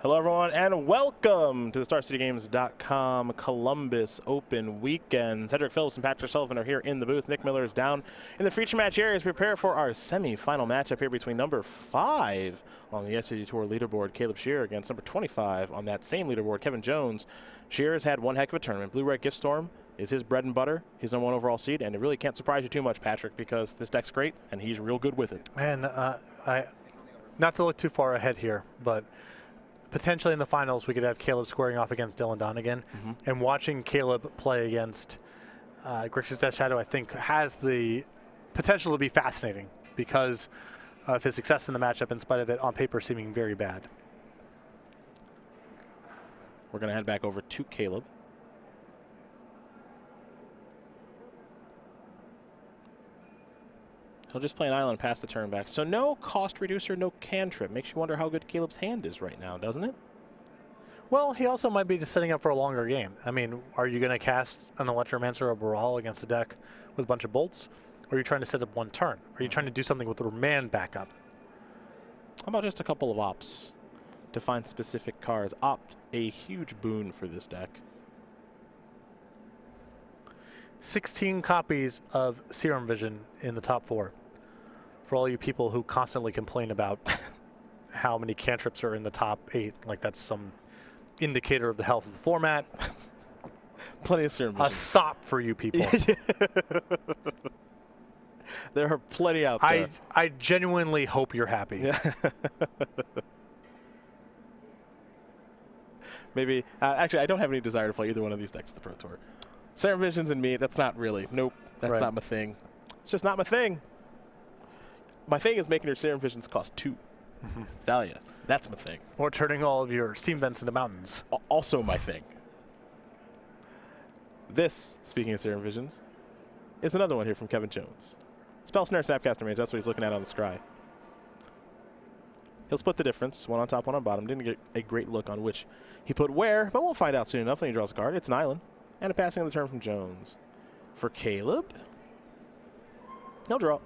Hello, everyone, and welcome to the StarCityGames.com Columbus Open Weekend. Cedric Phillips and Patrick Sullivan are here in the booth. Nick Miller is down in the feature match area as we prepare for our semi-final matchup here between number 5 on the SCG Tour leaderboard, Caleb Shearer, against number 25 on that same leaderboard, Kevin Jones. Shearer's had one heck of a tournament. Blue Red Gift Storm is his bread and butter. He's number 1 overall seed, and it really can't surprise you too much, Patrick, because this deck's great, and he's real good with it. And not to look too far ahead here, but potentially in the finals, we could have Caleb squaring off against Dylan Donegan. And watching Caleb play against Grixis Death Shadow, I think, has the potential to be fascinating because of his success in the matchup, in spite of it on paper seeming very bad. We're going to head back over to Caleb. He'll just play an island past the turn back. So no cost reducer, no cantrip. Makes you wonder how good Caleb's hand is right now, doesn't it? Well, he also might be just setting up for a longer game. I mean, are you going to cast an Electromancer or a Baral against a deck with a bunch of bolts? Or are you trying to set up one turn? Are you trying to do something with the Remand backup? How about just a couple of ops to find specific cards? Opt, a huge boon for this deck. 16 copies of Serum Vision in the top 4. For all you people who constantly complain about how many cantrips are in the top 8, like that's some indicator of the health of the format. Plenty of Serum Vision. A sop for you people. There are plenty out there. I genuinely hope you're happy. Yeah. Maybe, actually, I don't have any desire to play either one of these decks at the Pro Tour. Serum Visions and me, that's not really, nope, that's not my thing. It's just not my thing. My thing is making your Serum Visions cost 2. Thalia, that's my thing. Or turning all of your steam vents into mountains. Also my thing. This, speaking of Serum Visions, is another one here from Kevin Jones. Spell Snare, Snapcaster Mage, that's what he's looking at on the scry. He'll split the difference, one on top, one on bottom. Didn't get a great look on which he put where, but we'll find out soon enough when he draws a card. It's an island. And a passing of the turn from Jones. For Caleb, he'll draw.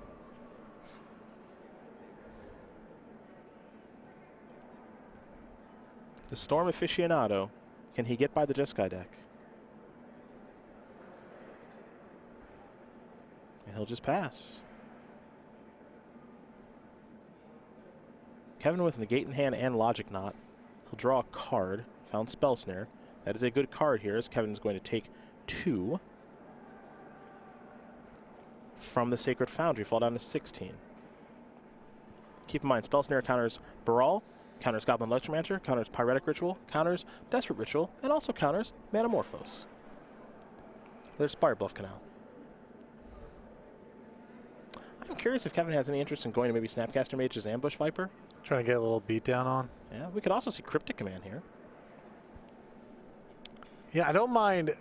The Storm Aficionado. Can he get by the Jeskai deck? And he'll just pass. Kevin with Negate in hand and Logic Knot. He'll draw a card. Found Spell Snare. That is a good card here, as Kevin's going to take 2 from the Sacred Foundry, fall down to 16. Keep in mind, Spell Snare counters Baral, counters Goblin Electromancer, counters Pyretic Ritual, counters Desperate Ritual, and also counters Manamorphose. There's Spire Bluff Canal. I'm curious if Kevin has any interest in going to maybe Snapcaster Mage's Ambush Viper. Trying to get a little beat down on. Yeah, we could also see Cryptic Command here. Yeah, I don't mind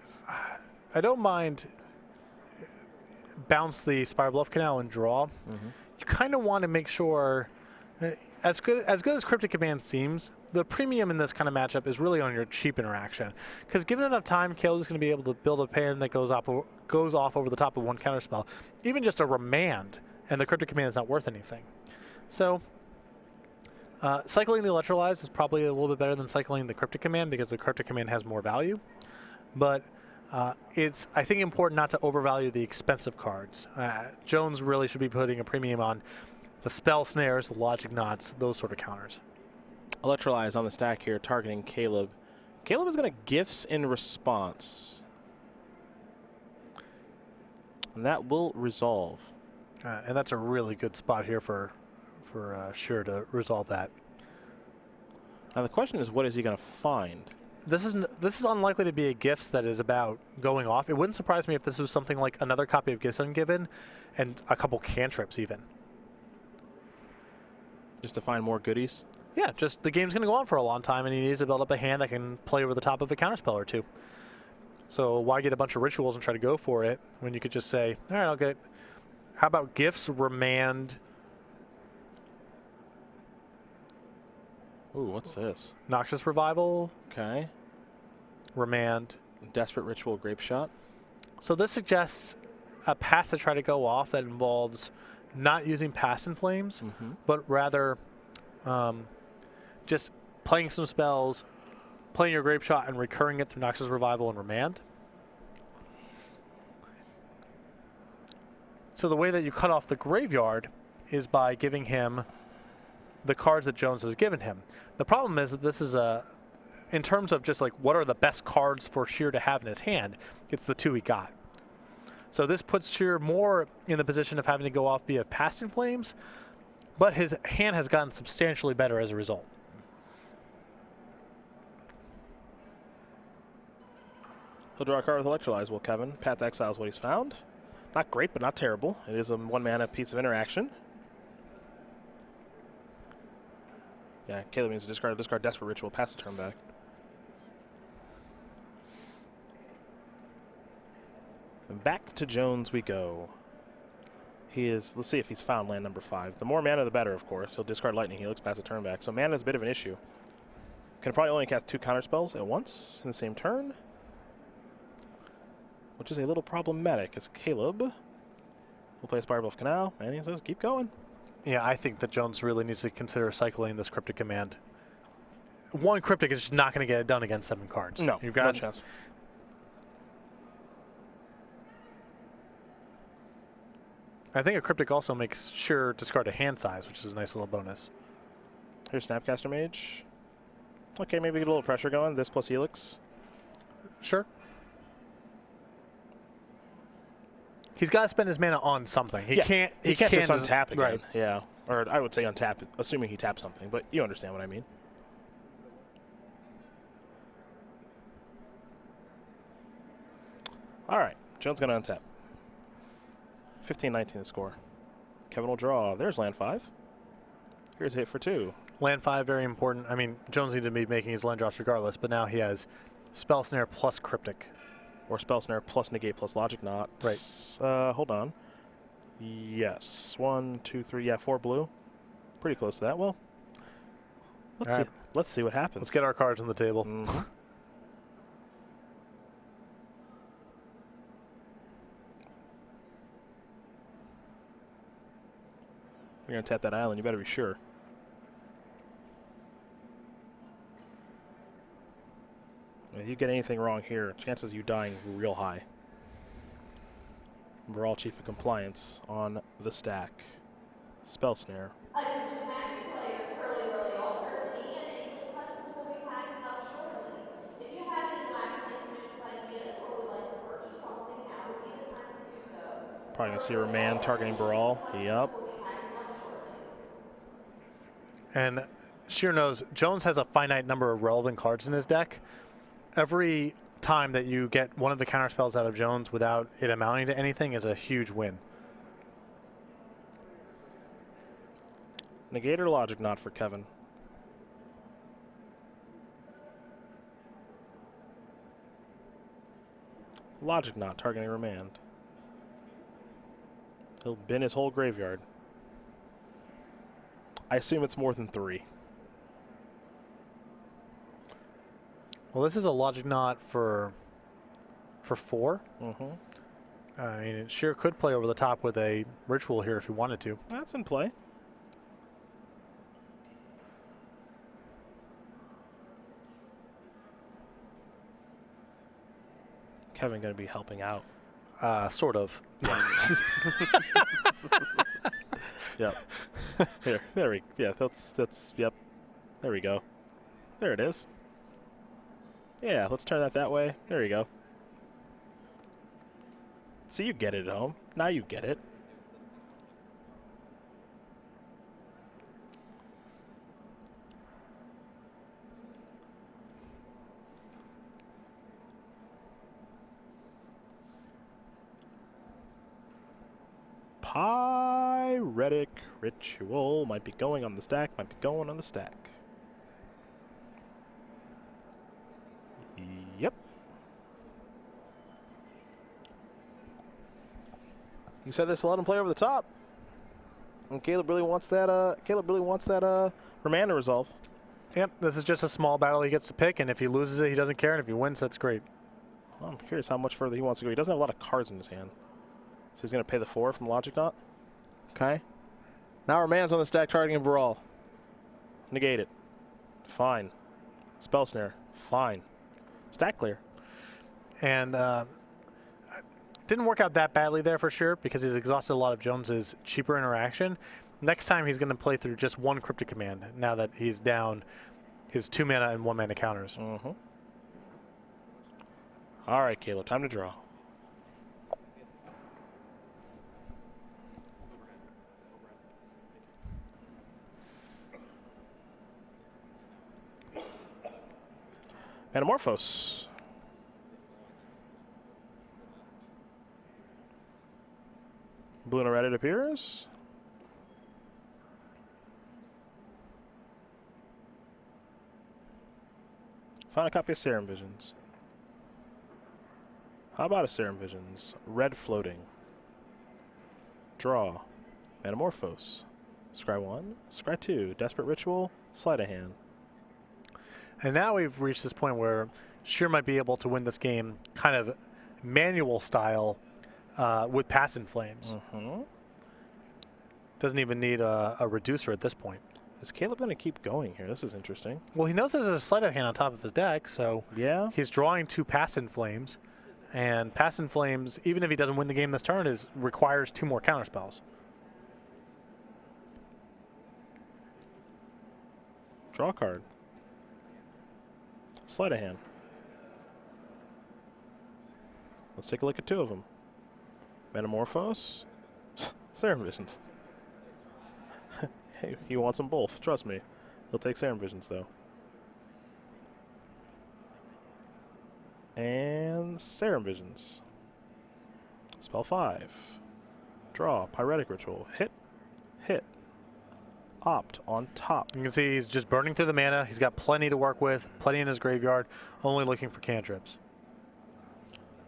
bounce the Spire Bluff Canal and draw. You kind of want to make sure, as good as Cryptic Command seems, the premium in this kind of matchup is really on your cheap interaction. Because given enough time, Caleb's going to be able to build a pan that goes off over the top of one counterspell. Even just a Remand, and the Cryptic Command is not worth anything. So cycling the Electrolyze is probably a little bit better than cycling the Cryptic Command because the Cryptic Command has more value. But it's, I think, important not to overvalue the expensive cards. Jones really should be putting a premium on the Spell Snares, the Logic Knots, those sort of counters. Electrolyze on the stack here, targeting Caleb. Caleb is going to Gifts in response. And that will resolve. And that's a really good spot here for Scherer to resolve that. Now the question is, what is he going to find? This is unlikely to be a Gifts that is about going off. It wouldn't surprise me if this was something like another copy of Gifts Ungiven and a couple cantrips even. Just to find more goodies? Yeah, just the game's going to go on for a long time and he needs to build up a hand that can play over the top of a counterspell or two. So why get a bunch of rituals and try to go for it when you could just say, all right, I'll get, how about Gifts, Remand? Ooh, what's this? Noxus Revival. Okay. Remand. Desperate Ritual, Grape Shot. So this suggests a pass to try to go off that involves not using Past in Flames, but rather just playing some spells, playing your Grape Shot and recurring it through Noxus Revival and Remand. So the way that you cut off the graveyard is by giving him the cards that Jones has given him. The problem is that this is in terms of just like what are the best cards for Scheer to have in his hand, it's the 2 he got. So this puts Scheer more in the position of having to go off via Past in Flames, but his hand has gotten substantially better as a result. He'll draw a card with Electrolyze. Will Kevin? Path Exile is what he's found. Not great, but not terrible. It is a 1-mana piece of interaction. Yeah, Caleb needs to discard Desperate Ritual, pass the turn back. And back to Jones we go. He is, let's see if he's found land number 5. The more mana, the better, of course. He'll discard Lightning Helix, pass the turn back. So mana is a bit of an issue. Can probably only cast 2 counterspells at once in the same turn, which is a little problematic, as Caleb will play a Spiral Canal, and he says, keep going. Yeah, I think that Jones really needs to consider cycling this Cryptic command. 1 Cryptic is just not going to get it done against 7 cards. No, you've got no chance. I think a Cryptic also makes Scherer discard a hand size, which is a nice little bonus. Here's Snapcaster Mage. Okay, maybe get a little pressure going. This plus Helix. Sure. He's got to spend his mana on something. He can't just untap again. Right. Yeah. Or I would say untap, assuming he taps something, but you understand what I mean. All right. Jones going to untap. 15-19 the score. Kevin will draw. There's land 5. Here's a hit for 2. Land 5, very important. I mean, Jones needs to be making his land drops regardless, but now he has Spell Snare plus Cryptic. Or Spell Snare plus Negate plus Logic Knot. Right. Hold on. Yes. 1, 2, 3. Yeah, 4 blue. Pretty close to that. Well, let's see. Let's see what happens. Let's get our cards on the table. Mm-hmm. You're going to tap that island. You better be sure. If you get anything wrong here, chances of you dying real high. We're all Chief of Compliance on the stack. Spell Snare. Attention Magic players, early altars and in-game customs will be packing up shortly. If you have any last-minute commissions ideas or would like to purchase something, now would be the time to do so. Probably going to see a Remand targeting Baral. Yep. And Scheer knows Jones has a finite number of relevant cards in his deck. Every time that you get one of the counter spells out of Jones without it amounting to anything is a huge win. Negate or Logic Knot for Kevin? Logic Knot targeting Remand. He'll bin his whole graveyard. I assume it's more than 3. Well, this is a Logic Knot for 4. Mm-hmm. I mean, Scheer could play over the top with a Ritual here if he wanted to. That's in play. Kevin going to be helping out. Sort of. Yep. Here, there we. Yeah, that's. Yep. There we go. There it is. Yeah, let's turn that way. There you go. See, you get it at home. Now you get it. Pyretic Ritual might be going on the stack, might be going on the stack. Yep. You said this, let him play over the top. And Caleb really wants that Remand to resolve. Yep, this is just a small battle he gets to pick, and if he loses it, he doesn't care, and if he wins, that's great. Well, I'm curious how much further he wants to go. He doesn't have a lot of cards in his hand. So he's going to pay the 4 from Logic Knot. Okay. Now Remand's on the stack targeting Baral. Negate it. Fine. Spell Snare. Fine. Stack clear. And didn't work out that badly there for sure because he's exhausted a lot of Jones's cheaper interaction. Next time he's going to play through just one Cryptic Command now that he's down his 2 mana and 1 mana counters. All right, Caleb, time to draw. Metamorphose. Blue and red it appears. Find a copy of Serum Visions. How about a Serum Visions? Red floating. Draw. Metamorphose. Scry 1, Scry 2. Desperate Ritual. Sleight of Hand. And now we've reached this point where Shearer might be able to win this game kind of manual style with Pass in Flames. Doesn't even need a reducer at this point. Is Caleb going to keep going here? This is interesting. Well, he knows there's a sleight of hand on top of his deck, so yeah, he's drawing 2 Pass in Flames. And Pass in Flames, even if he doesn't win the game this turn, requires 2 more counterspells. Draw a card. Sleight of hand. Let's take a look at 2 of them. Metamorphose. Serum Visions. Hey, he wants them both. Trust me. He'll take Serum Visions, though. And Serum Visions. Spell 5. Draw. Pyretic Ritual. Hit. Hit. Opt on top. You can see he's just burning through the mana. He's got plenty to work with, plenty in his graveyard, only looking for cantrips.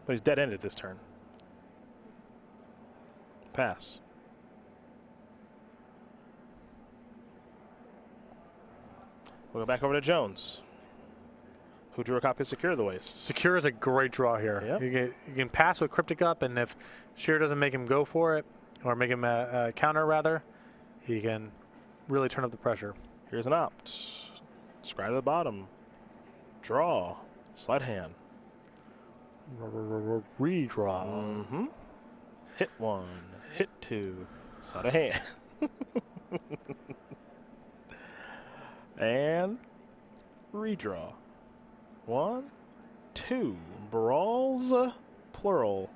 But he's dead-ended this turn. Pass. We'll go back over to Jones, who drew a copy of Secure the Waste. Secure is a great draw here. Yep. You can pass with Cryptic up, and if Shearer doesn't make him go for it, or make him a counter rather, he can really turn up the pressure. Here's an opt. Scry to the bottom. Draw. Sleight hand. Redraw. Hit 1. Hit 2. Sleight of hand. And redraw. 1, 2. Brawls, plural.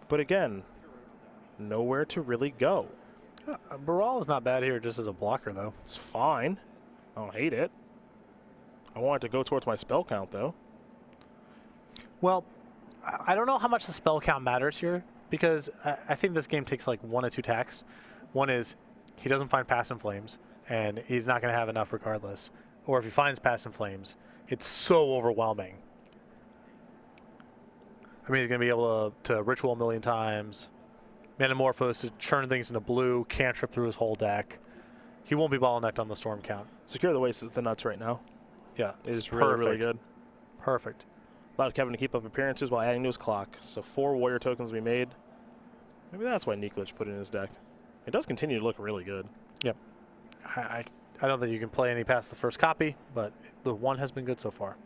But again, nowhere to really go. Baral is not bad here just as a blocker, though. It's fine. I don't hate it. I want it to go towards my spell count, though. Well, I don't know how much the spell count matters here, because I think this game takes like 1 or 2 tacks. One is he doesn't find Pass in Flames, and he's not going to have enough regardless. Or if he finds Pass in Flames, it's so overwhelming. I mean, he's going to be able to Ritual a million times, Metamorphose to churn things into blue, cantrip through his whole deck. He won't be bottlenecked on the Storm count. Secure the Waste is the nuts right now. Yeah, It is really, really good. Perfect. Allowed Kevin to keep up appearances while adding to his clock. So 4 warrior tokens we made. Maybe that's why Nikolic put it in his deck. It does continue to look really good. Yep. I don't think you can play any past the first copy, but the 1 has been good so far.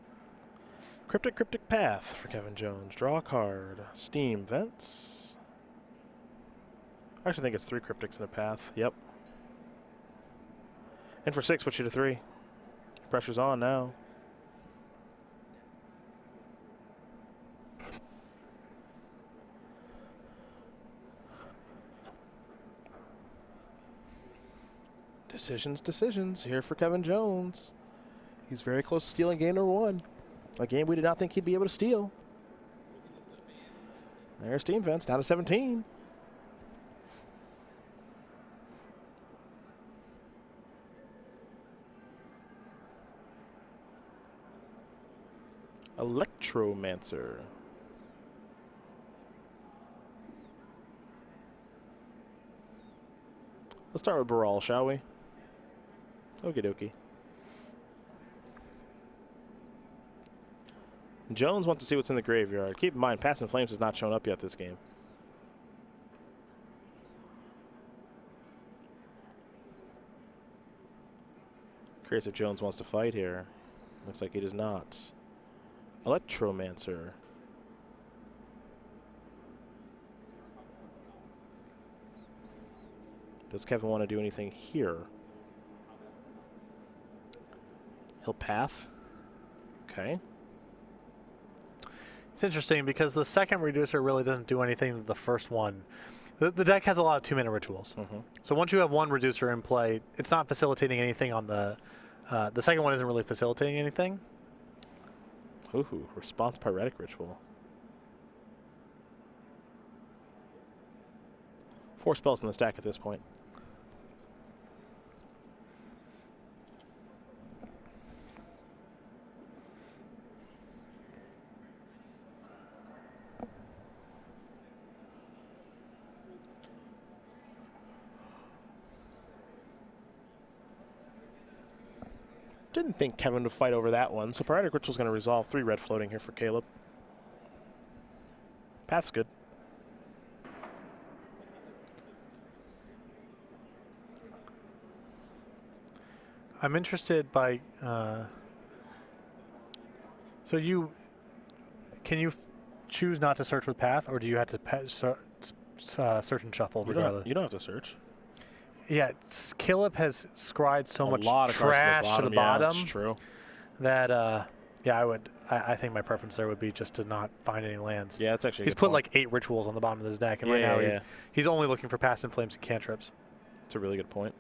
Cryptic Path for Kevin Jones. Draw a card. Steam Vents. I actually think it's 3 Cryptics in a Path. Yep. And for 6, puts you to 3. Pressure's on now. Decisions here for Kevin Jones. He's very close to stealing game number 1. A game we did not think he'd be able to steal. There's Steam Vents down to 17. Electromancer. Let's start with Baral, shall we? Okie dokie. Jones wants to see what's in the graveyard. Keep in mind, Pass in Flames has not shown up yet this game. Curious if Jones wants to fight here. Looks like he does not. Electromancer. Does Kevin want to do anything here? He'll path. Okay. It's interesting because the second reducer really doesn't do anything to the first one. The deck has a lot of 2-mana rituals. So once you have one reducer in play, it's not facilitating anything on the second one isn't really facilitating anything. Ooh, response pyretic ritual. 4 spells in the stack at this point. Didn't think Kevin would fight over that one, so Pyretic Ritual's going to resolve 3 red floating here for Caleb. Path's good. I'm interested by. So can you choose not to search with path, or do you have to search and shuffle regardless? You don't have to search. Yeah, Caleb has scried so much lot trash to the bottom. Yeah, that's true. That yeah, I think my preference there would be just to not find any lands. Yeah, that's actually. He's put like 8 rituals on the bottom of his deck, and right now he's only looking for Past in Flames and cantrips. That's a really good point.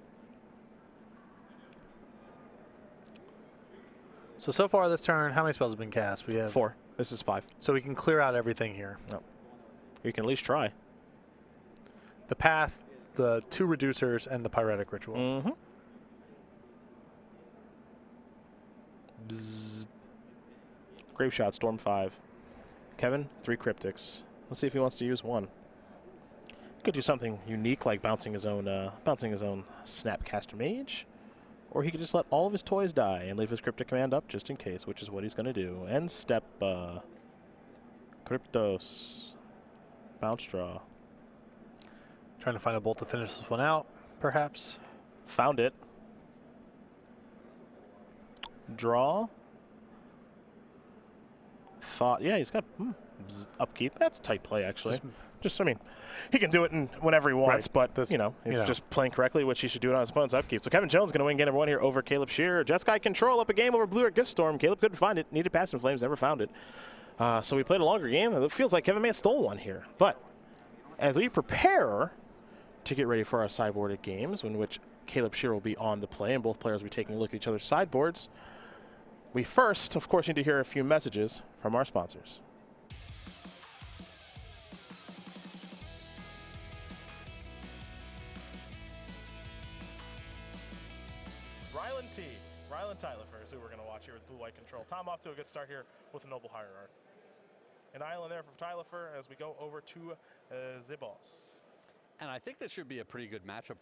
So far this turn, how many spells have been cast? We have 4. This is 5. So we can clear out everything here. No. You can at least try. The path, the 2 reducers, and the pyretic ritual. Mm-hmm. Bzzz. Grave Shot, Storm 5. Kevin, 3 cryptics. Let's see if he wants to use 1. Could do something unique like bouncing his own Snapcaster Mage. Or he could just let all of his toys die and leave his cryptic command up just in case, which is what he's going to do. End step, Cryptos. Bounce draw. Trying to find a bolt to finish this one out, perhaps. Found it. Draw. Thought, yeah, he's got upkeep. That's tight play, actually. Just, I mean, he can do it whenever he wants, but, he's just playing correctly, which he should do it on his opponent's upkeep. So Kevin Jones going to win game number 1 here over Caleb Shearer. Jeskai Control up a game over Blue Red Giftstorm. Caleb couldn't find it. Needed Past in Flames, never found it. So we played a longer game. It feels like Kevin may have stolen one here. But as we prepare to get ready for our sideboarded games, in which Caleb Shearer will be on the play and both players will be taking a look at each other's sideboards, we first, of course, need to hear a few messages from our sponsors. Rylan Tyler is who we're going to watch here with Blue White Control. Tom off to a good start here with a Noble Hierarch. An island there from Tyler as we go over to Zibos. And I think this should be a pretty good matchup.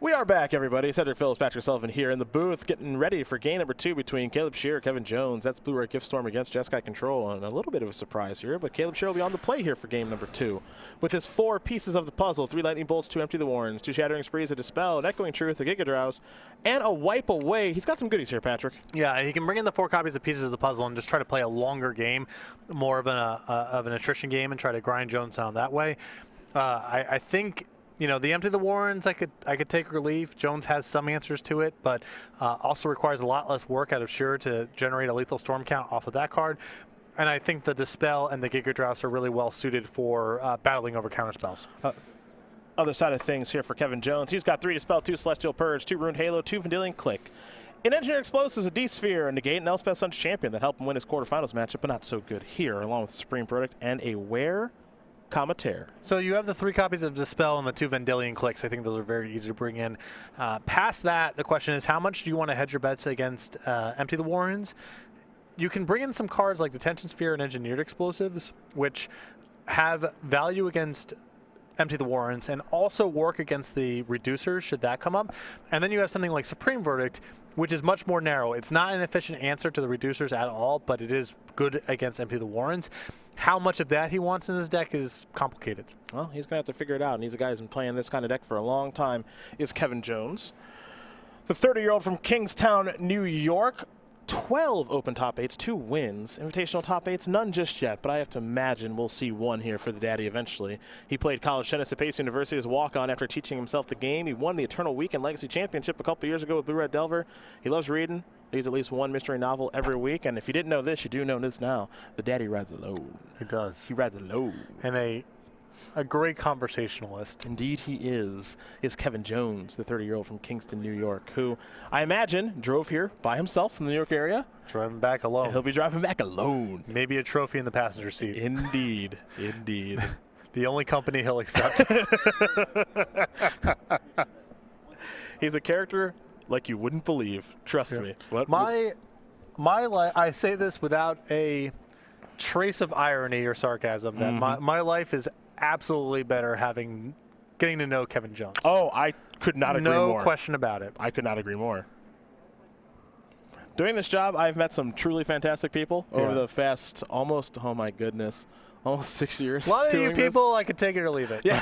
We are back, everybody. Cedric Phillips, Patrick Sullivan here in the booth, getting ready for game number 2 between Caleb Shearer, Kevin Jones. That's Blue Red Giftstorm against Jeskai Control, and a little bit of a surprise here, but Caleb Shearer will be on the play here for game number 2 with his 4 pieces of the puzzle: 3 Lightning Bolts, 2 Empty the Warrens, 2 Shattering Sprees, a Dispel, an Echoing Truth, a Giga Drowse, and a Wipe Away. He's got some goodies here, Patrick. Yeah, he can bring in the 4 copies of pieces of the puzzle and just try to play a longer game, more of an attrition game, and try to grind Jones down that way. I think, the Empty the Warrens, I could take relief. Jones has some answers to it, but also requires a lot less work out of Shearer to generate a lethal storm count off of that card. And I think the Dispel and the Giga Drouse are really well suited for battling over counterspells. Other side of things here for Kevin Jones. He's got 3 Dispel, 2 Celestial Purge, 2 Ruined Halo, 2 Vendilion Click. An Engineered Explosives, a D-Sphere, a Negate, and Elspeth Sun's Champion that helped him win his quarterfinals matchup, but not so good here, along with Supreme Product and a Wear Comateer. So you have the 3 copies of Dispel and the 2 Vendilion Clicks. I think those are very easy to bring in. Past that, the question is, how much do you want to hedge your bets against Empty the Warrens? You can bring in some cards like Detention Sphere and Engineered Explosives, which have value against Empty the Warrens and also work against the reducers should that come up. And then you have something like Supreme Verdict, which is much more narrow. It's not an efficient answer to the reducers at all, but it is good against Empty the Warrens. How much of that he wants in his deck is complicated. Well, he's going to have to figure it out, and he's a guy who's been playing this kind of deck for a long time, is Kevin Jones. The 30-year-old from Kingstown, New York. 12 open top 8s, 2 wins. Invitational top 8s, none just yet, but I have to imagine we'll see one here for the daddy eventually. He played college tennis at Pace University as a walk-on after teaching himself the game. He won the Eternal Weekend Legacy Championship a couple years ago with Blue Red Delver. He loves reading. Reads at least one mystery novel every week, and if you didn't know this, you do know this now. The daddy rides alone. He does. He rides alone. And a great conversationalist. Indeed he is Kevin Jones, the 30-year-old from Kingston, New York, who I imagine drove here by himself from the New York area. Driving back alone. And he'll be driving back alone. Maybe a trophy in the passenger seat. Indeed. Indeed. The only company he'll accept. He's a character like you wouldn't believe. Trust me. What? I say this without a trace of irony or sarcasm, that my life is absolutely better getting to know Kevin Jones. Oh, I could not agree more. No question about it. I could not agree more. Doing this job, I've met some truly fantastic people over the past almost 6 years. A lot of you doing people, I could take it or leave it. Yeah.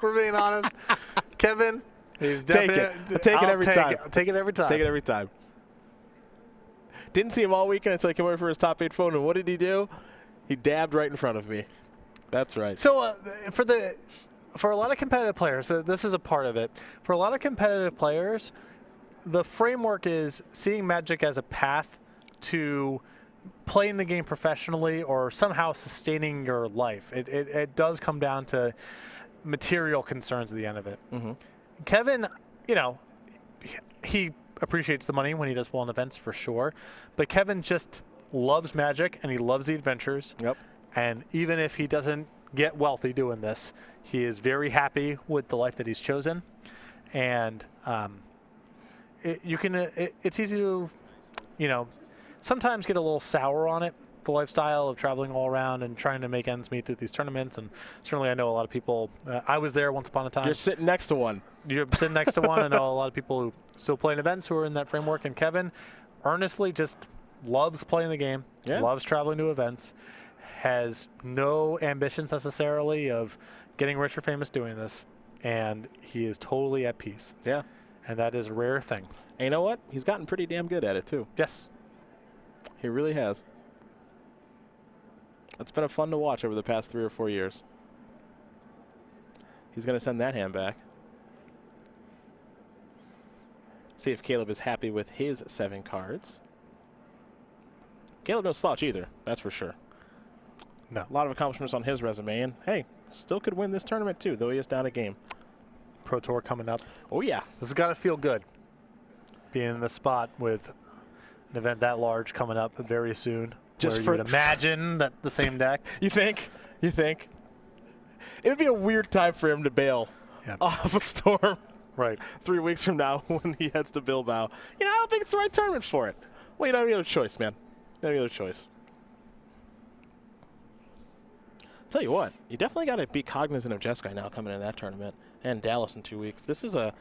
We're being honest. Kevin, he's definitely. Take it every time. Take it every time. Take it every time. Didn't see him all weekend until he came over for his top 8 phone, and what did he do? He dabbed right in front of me. That's right. So for a lot of competitive players, this is a part of it. For a lot of competitive players, the framework is seeing Magic as a path to playing the game professionally or somehow sustaining your life. It does come down to material concerns at the end of it. Kevin, he appreciates the money when he does well in events for sure, but Kevin just loves Magic and he loves the adventures. Yep. And even if he doesn't get wealthy doing this, he is very happy with the life that he's chosen. And it's easy to, sometimes get a little sour on it, the lifestyle of traveling all around and trying to make ends meet through these tournaments. And certainly I know a lot of people, I was there once upon a time. You're sitting next to one. You're sitting next to one. I know a lot of people who still play in events who are in that framework. And Kevin earnestly just loves playing the game, loves traveling to events, has no ambitions necessarily of getting rich or famous doing this, and he is totally at peace. Yeah. And that is a rare thing. And you know what? He's gotten pretty damn good at it, too. Yes. He really has. It's been fun to watch over the past 3 or 4 years. He's going to send that hand back. See if Caleb is happy with his 7 cards. Caleb no slouch either, that's for sure. No. A lot of accomplishments on his resume, and hey, still could win this tournament too, though he is down a game. Pro Tour coming up. Oh yeah. This has got to feel good, being in the spot with an event that large coming up very soon. Just for imagine that the same deck. You think? It would be a weird time for him to bail off a Storm. Right. 3 weeks from now when he heads to Bilbao. I don't think it's the right tournament for it. Well, you don't have any other choice, man. You don't have any other choice. Tell you what, you definitely got to be cognizant of Jeskai now coming in that tournament and Dallas in 2 weeks. This is an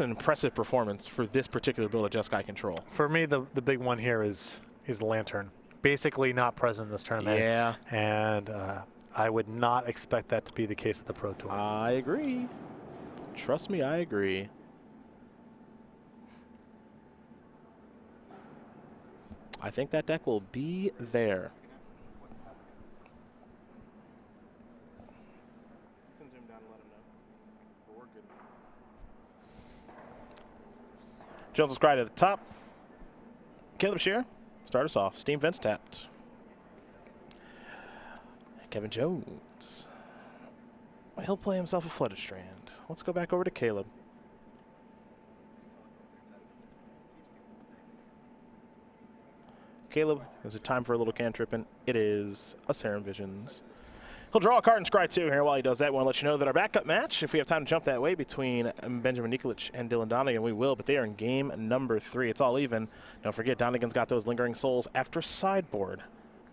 impressive performance for this particular build of Jeskai Control. For me, the big one here is Lantern. Basically not present in this tournament. Yeah. And I would not expect that to be the case at the Pro Tour. I agree. Trust me, I agree. I think that deck will be there. Jones will scribe at the top. Caleb Scherer, start us off. Steam Vents tapped. Kevin Jones. He'll play himself a Flooded Strand. Let's go back over to Caleb. Caleb, is it time for a little cantrip? And it is a Serum Visions. He'll draw a card and scry 2 here. While he does that, I want to let you know that our backup match, if we have time to jump that way, between Benjamin Nikolic and Dylan Donegan, we will, but they are in game number 3. It's all even. Don't forget, Donegan's got those lingering souls after sideboard.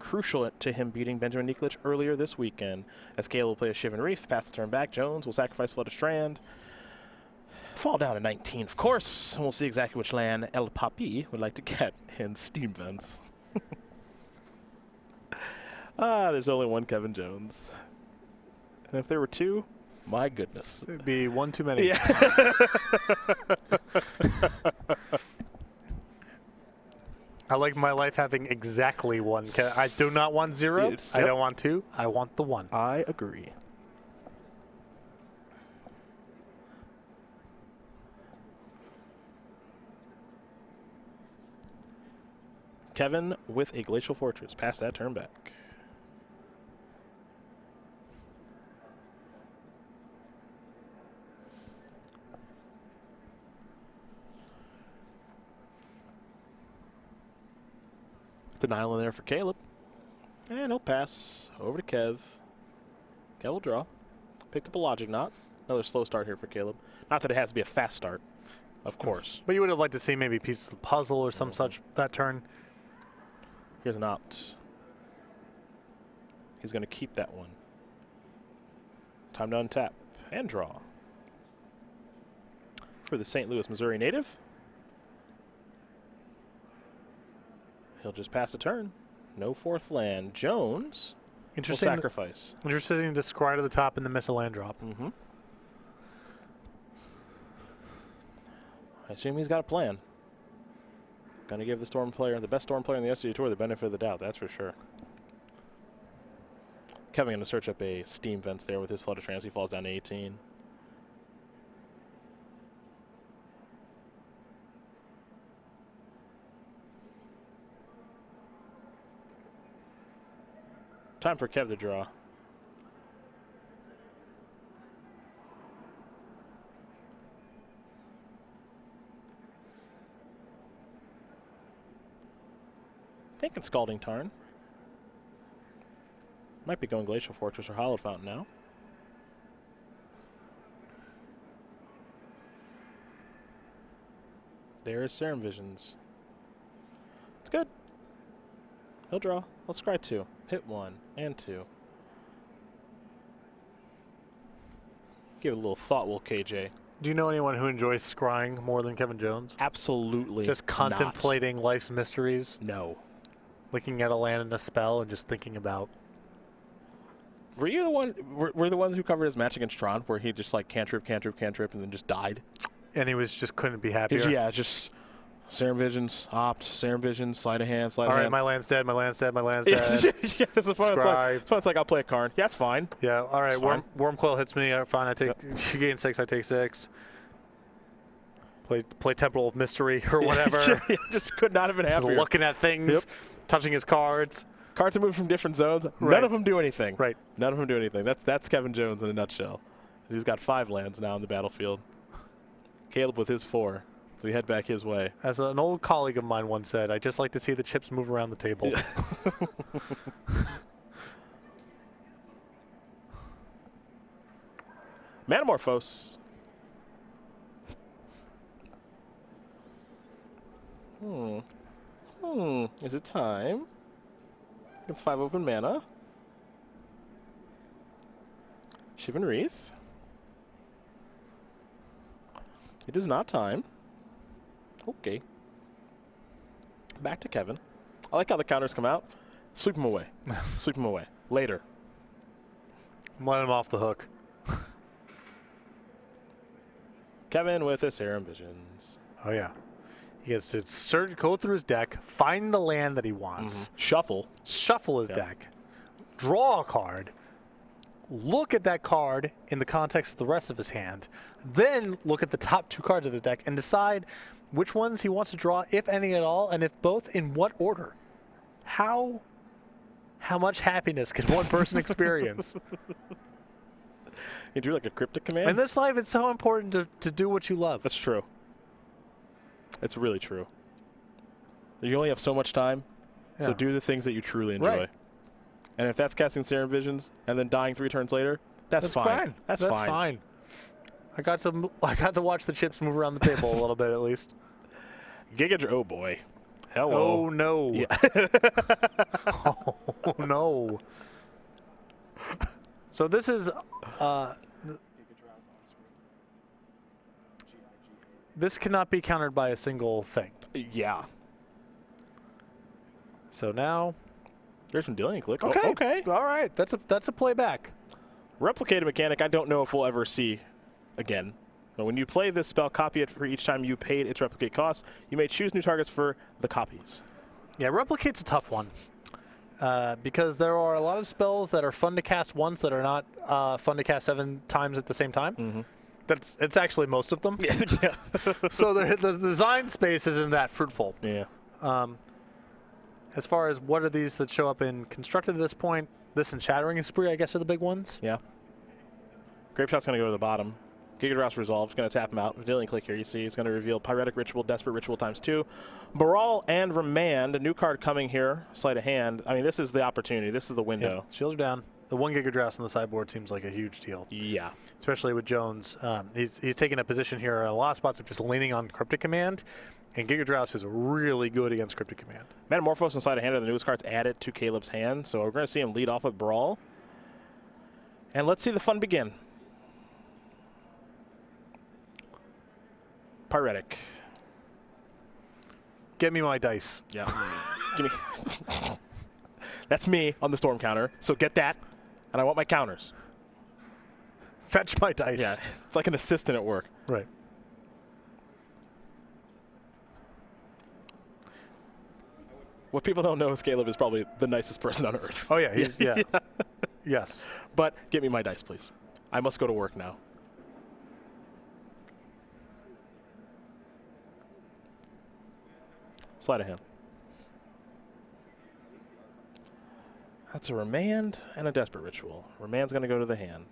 Crucial to him beating Benjamin Nikolic earlier this weekend. As Caleb will play a Shivan Reef, pass the turn back. Jones will sacrifice Flooded Strand. Fall down to 19, of course, and we'll see exactly which land El Papi would like to get in Steam Vents. There's only one Kevin Jones. And if there were 2, my goodness. It'd be 1 too many. Yeah. I like my life having exactly 1. I do not want 0. Yep. I don't want 2. I want the 1. I agree. Kevin with a Glacial Fortress. Pass that turn back. Denial in there for Caleb. And he'll pass over to Kev. Kev will draw. Picked up a Logic Knot. Another slow start here for Caleb. Not that it has to be a fast start, of course. But you would have liked to see maybe pieces of the puzzle or some such that turn. Here's an opt. He's going to keep that one. Time to untap and draw. For the St. Louis, Missouri native. He'll just pass a turn. No 4th land. Jones will sacrifice. Interesting to scry to the top and then miss a land drop. Mm-hmm. I assume he's got a plan. Going to give the best Storm player in the SCG Tour the benefit of the doubt, that's for sure. Kevin going to search up a Steam Vents there with his Flooded Trance. He falls down to 18. Time for Kev to draw. Thinking Scalding Tarn. Might be going Glacial Fortress or Hallowed Fountain now. There is Serum Visions. It's good. He'll draw. Let's scry 2. Hit 1 and 2. Give it a little thought, will KJ. Do you know anyone who enjoys scrying more than Kevin Jones? Absolutely Just contemplating life's mysteries? No. Looking at a land and a spell and just thinking about. Were you the one? Were the ones who covered his match against Tron, where he just like cantrip, cantrip, cantrip, and then just died? And he was just couldn't be happier. Yeah, just Serum Visions, opt, Serum Visions, sleight of hand, sleight of hand. All right, my land's dead, my land's dead, my land's dead. Yeah, that's the fun. It's like I'll play a card. Yeah, it's fine. Yeah, all right. Wormcoil hits me. Fine, I take. You gain 6. I take 6. Play Temple of Mystery or whatever. Just could not have been happier. Looking at things, touching his cards. Cards are moving from different zones. Right. None of them do anything. Right. None of them do anything. That's Kevin Jones in a nutshell. He's got 5 lands now on the battlefield. Caleb with his 4. So we head back his way. As an old colleague of mine once said, I just like to see the chips move around the table. Manamorphose. Is it time? It's 5 open mana. Shivan Reef. It is not time. Okay. Back to Kevin. I like how the counters come out. Sweep them away. Sweep them away. Later. Let him off the hook. Kevin with his Serum Visions. Oh, yeah. He gets to go through his deck, find the land that he wants. Shuffle his deck. Draw a card. Look at that card in the context of the rest of his hand. Then look at the top 2 cards of his deck and decide which ones he wants to draw, if any at all, and if both, in what order. How How much happiness can one person experience? You drew like a cryptic command? In this life, it's so important to do what you love. That's true. It's really true. You only have so much time, so Yeah. do the things that you truly enjoy. Right. And if that's casting Serum Visions and then dying 3 turns later, that's fine. That's fine. I got to watch the chips move around the table a little bit at least. Oh boy. Hello. Oh no. Yeah. Oh no. So this is this cannot be countered by a single thing. Yeah. So now, There's some dealing click. okay, Oh, okay. all right, that's a playback. Replicated mechanic, I don't know if we'll ever see again. But when you play this spell, copy it for each time you paid its replicate cost. You may choose new targets for the copies. Yeah, replicate's a tough one because there are a lot of spells that are fun to cast once that are not fun to cast 7 times at the same time. Mm-hmm. It's actually most of them. Yeah. So the design space isn't that fruitful. Yeah. As far as what are these that show up in constructed at this point, this and Shattering Spree, I guess, are the big ones. Yeah. Grape Shot's going to go to the bottom. Gigadross Resolve is going to tap him out. Dealing click here, you see, it's going to reveal Pyretic Ritual, Desperate Ritual ×2. Baral and Remand, a new card coming here, sleight of hand. I mean, this is the opportunity. This is the window. Yeah. Shields are down. The 1 Gigadross on the sideboard seems like a huge deal. Yeah. Especially with Jones. He's taking a position here in a lot of spots of just leaning on Cryptic Command, and Gigadross is really good against Cryptic Command. Metamorphose and Sleight of Hand are the newest cards added to Caleb's hand, so we're going to see him lead off with Brawl. And let's see the fun begin. Pyretic. Get me my dice. Yeah. Give me. That's me on the storm counter, so get that, and I want my counters. Fetch my dice. Yeah, it's like an assistant at work. Right. What people don't know is Caleb is probably the nicest person on earth. Oh yeah, he's yeah. Yes. But get me my dice, please. I must go to work now. Sleight of hand. That's a Remand and a Desperate Ritual. Remand's going to go to the hand.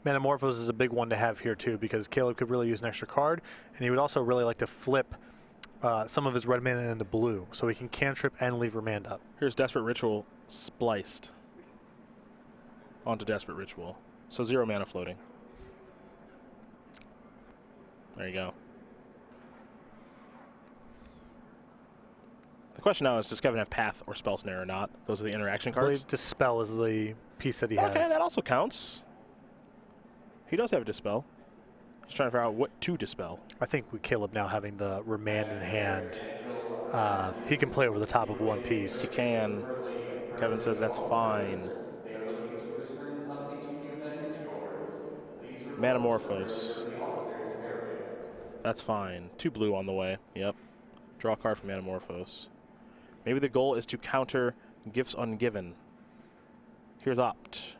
Metamorphose is a big one to have here too because Caleb could really use an extra card, and he would also really like to flip some of his red mana into blue so he can cantrip and leave Remand up. Here's Desperate Ritual spliced onto Desperate Ritual. So 0 mana floating. There you go. The question now is, does Kevin have Path or Spell Snare or not? Those are the interaction I cards. believe Dispel is the piece that he Okay, has. that also counts. He does have a Dispel. He's trying to figure out what to dispel. I think with Caleb now having the Remand in hand, he can play over the top of one He piece. can. Kevin says that's fine. Metamorphose. That's fine. 2 blue on the way. Yep. Draw a card from Metamorphose. Maybe the goal is to counter Gifts Ungiven. Here's Opt.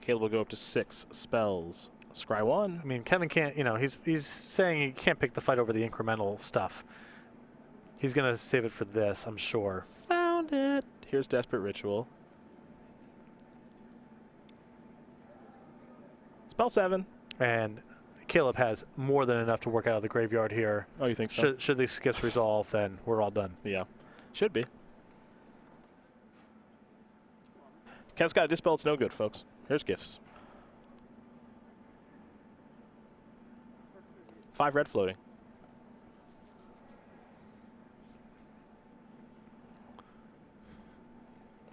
Caleb will go up to 6 spells. Scry 1. I mean, Kevin can't, he's saying he can't pick the fight over the incremental stuff. He's going to save it for this, I'm sure. Found it. Here's Desperate Ritual. Spell 7. And Caleb has more than enough to work out of the graveyard here. Oh, you think so? Should these gifts resolve, then we're all done. Yeah. Should be. Kev's got a Dispel. It's no good, folks. Here's Gifts. 5 red floating.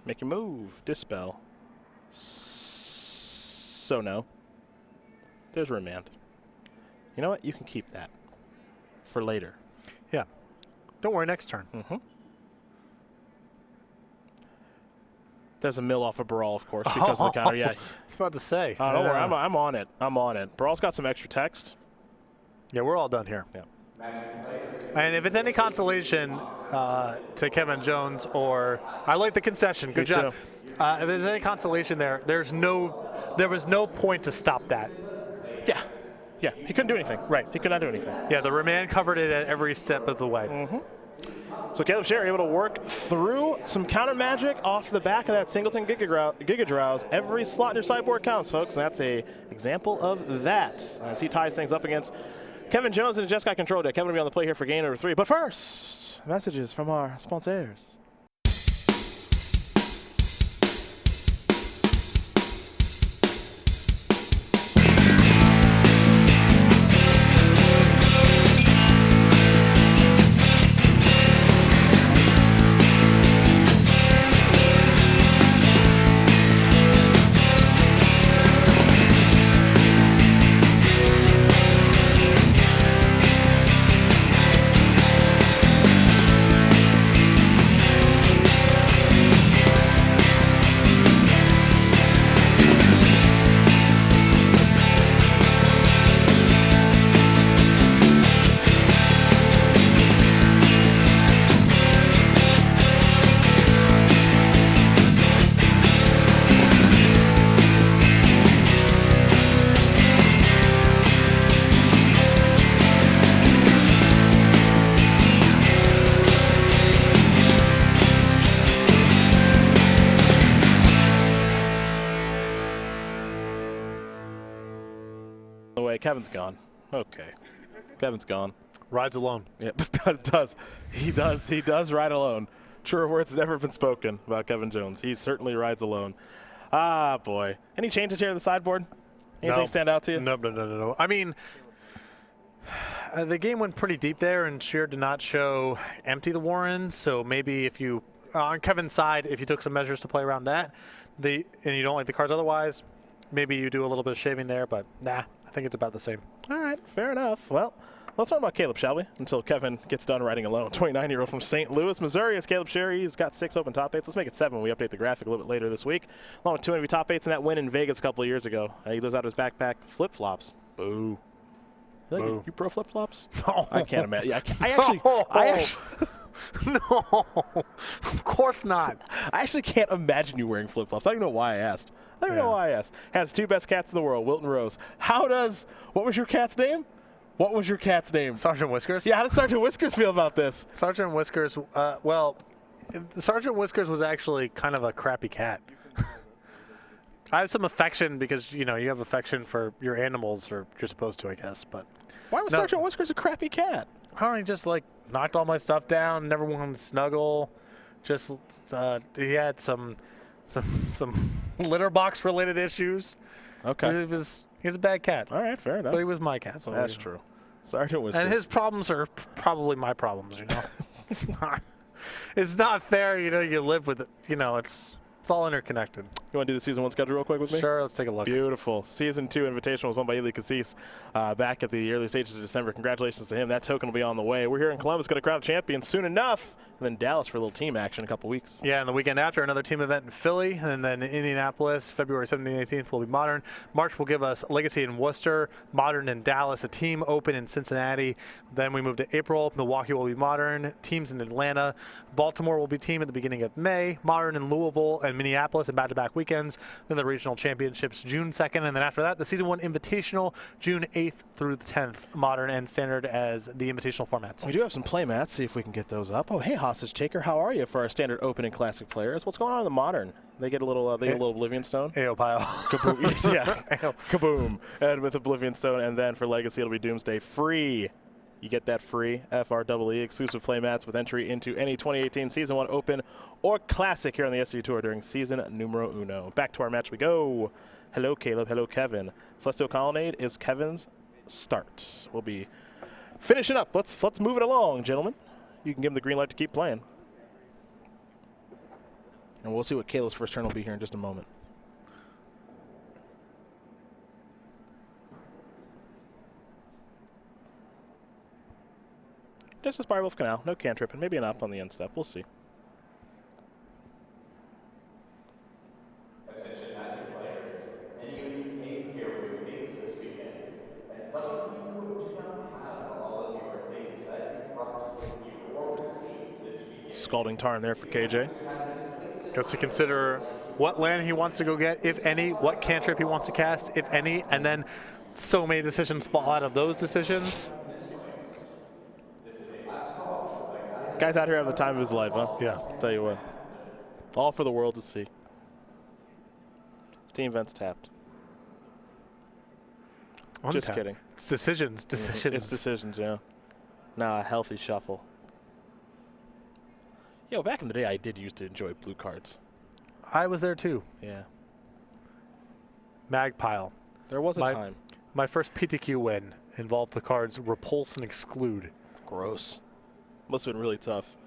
Make your move. Dispel. So no. There's Remand. You know what? You can keep that for later. Yeah. Don't worry, next turn. Mm-hmm. There's a mill off of Baral, of course, because of the counter. Yeah. I was about to say. Don't worry. I'm on it. I'm on it. Baral's got some extra text. Yeah, we're all done here. Yeah. And if it's any consolation to Kevin Jones, or I like the concession. Good Me job. If there's any consolation there, there was no point to stop that. Yeah. Yeah, he couldn't do anything. Right. He could not do anything. Yeah, the remand covered it at every step of the way. So Caleb Scherer able to work through some counter magic off the back of that Singleton Giga Drowse. Every slot in your sideboard counts, folks, and that's a example of that. As he ties things up against Kevin Jones and the Just Got Control deck. Kevin will be on the play here for game number 3. But first, messages from our sponsors. Kevin's gone. Okay. Kevin's gone. Rides alone. Yeah, He does ride alone. Truer words never been spoken about Kevin Jones. He certainly rides alone. Ah, boy. Any changes here to the sideboard? Anything stand out to you? No. I mean, the game went pretty deep there, and Shearer did not show empty the Warrens. So maybe if you, on Kevin's side, if you took some measures to play around that, and you don't like the cards otherwise, maybe you do a little bit of shaving there, but nah, I think it's about the same. All right, fair enough. Well, let's talk about Caleb, shall we? Until Kevin gets done riding alone. 29-year-old from St. Louis, Missouri is Caleb Scherer. He's got 6 open top 8s. Let's make it 7 when we update the graphic a little bit later this week. Along with 2 MVP top 8s and that win in Vegas a couple of years ago. He lives out of his backpack. Flip-flops. Boo. You pro flip-flops? No. I can't imagine. I actually no, of course not. I actually can't imagine you wearing flip-flops. I don't even know why I asked. Has 2 best cats in the world, Wilton Rose. What was your cat's name? Sergeant Whiskers? Yeah, how does Sergeant Whiskers feel about this? Sergeant Whiskers, Sergeant Whiskers was actually kind of a crappy cat. I have some affection because, you have affection for your animals, or you're supposed to, I guess. But why was Sergeant Whiskers a crappy cat? I don't know, he just knocked all my stuff down, never wanted to snuggle. Just he had some litter box related issues. Okay. He's a bad cat. All right, fair enough. But he was my cat. So that's true. Sergeant Whiskers. And his problems are probably my problems, It's not fair, you live with it. It's all interconnected. You want to do the Season 1 schedule real quick with me? Sure, let's take a look. Beautiful. Season 2 Invitational was won by Ely Cassis back at the early stages of December. Congratulations to him. That token will be on the way. We're here in Columbus, going to crown champions soon enough. And then Dallas for a little team action in a couple weeks. Yeah, and the weekend after, another team event in Philly. And then in Indianapolis, February 17th and 18th will be Modern. March will give us Legacy in Worcester, Modern in Dallas, a team open in Cincinnati. Then we move to April. Milwaukee will be Modern. Teams in Atlanta. Baltimore will be team at the beginning of May. Modern in Louisville and Minneapolis in back-to-back weekends. Then the regional championships June 2nd. And then after that, the Season 1 Invitational June 8th through the 10th. Modern and standard as the Invitational formats. We do have some play mats. See if we can get those up. Oh, hey, Hostage Taker. How are you for our standard open and classic players? What's going on in the Modern? They get a little Oblivion Stone. Ayo pile. Kaboom. Yeah. Kaboom. And with Oblivion Stone. And then for Legacy, it'll be Doomsday free. You get that free FREE exclusive play mats with entry into any 2018 Season 1 Open or Classic here on the SCG Tour during Season Numero Uno. Back to our match we go. Hello, Caleb. Hello, Kevin. Celestial Colonnade is Kevin's start. We'll be finishing up. Let's move it along, gentlemen. You can give him the green light to keep playing. And we'll see what Caleb's first turn will be here in just a moment. Just a Spirewolf Canal, no cantrip, and maybe an up on the end step. We'll see. Attention Magic players. Many of you came here with things this weekend, and some of you do not have all of your things that you brought with you or received this weekend. Scalding Tarn there for KJ. Just to consider what land he wants to go get, if any, what cantrip he wants to cast, if any, and then so many decisions fall out of those decisions. This is a last call by Guy. Guy's out here having the time of his life, huh? Yeah. Tell you what. All for the world to see. Steam vents tapped. Just kidding. It's decisions. It's decisions, yeah. Now a healthy shuffle. Yo, back in the day, I did used to enjoy blue cards. I was there too. Yeah. Magpile. There was a time. My first PTQ win involved the cards Repulse and Exclude. Gross. Must have been really tough.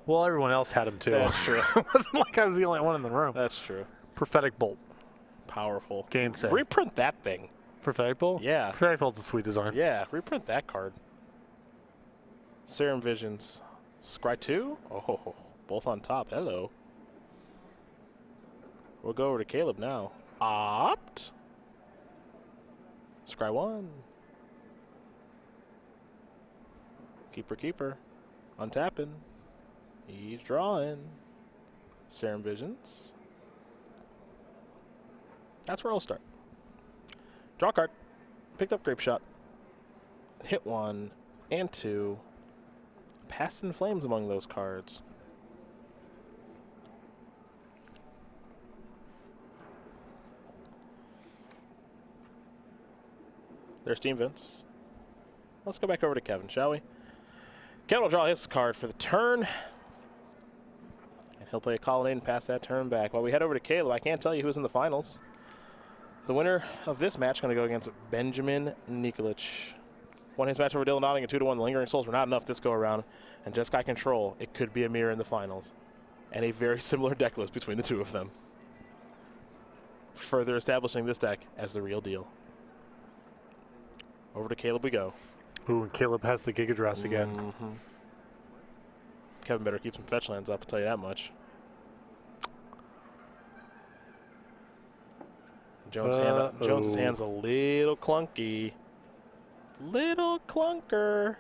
Well, everyone else had them too. That's true. It wasn't like I was the only one in the room. That's true. Prophetic Bolt. Powerful. Gainsay. Reprint that thing. Prophetic Bolt? Yeah. Prophetic Bolt's a sweet design. Yeah, reprint that card. Serum Visions. Scry 2? Oh, both on top. Hello. We'll go over to Caleb now. Opt. Scry 1. Keeper. Untapping. He's drawing. Serum Visions. That's where I'll start. Draw a card. Picked up Grape Shot. Hit 1 and 2. Passed in Flames among those cards. There's Steam Vents. Let's go back over to Kevin, shall we? Kevin will draw his card for the turn. And he'll play a Colonnade and pass that turn back. While we head over to Caleb, I can't tell you who's in the finals. The winner of this match is going to go against Benjamin Nikolic. Won his match over Dylan Notting at 2-1. The Lingering Souls were not enough this go around. And just got control. It could be a mirror in the finals. And a very similar deck list between the two of them. Further establishing this deck as the real deal. Over to Caleb we go. Ooh, and Caleb has the Giga Dress again. Kevin better keep some fetch lands up, I'll tell you that much. Jones's hand's a little clunky. Little clunker.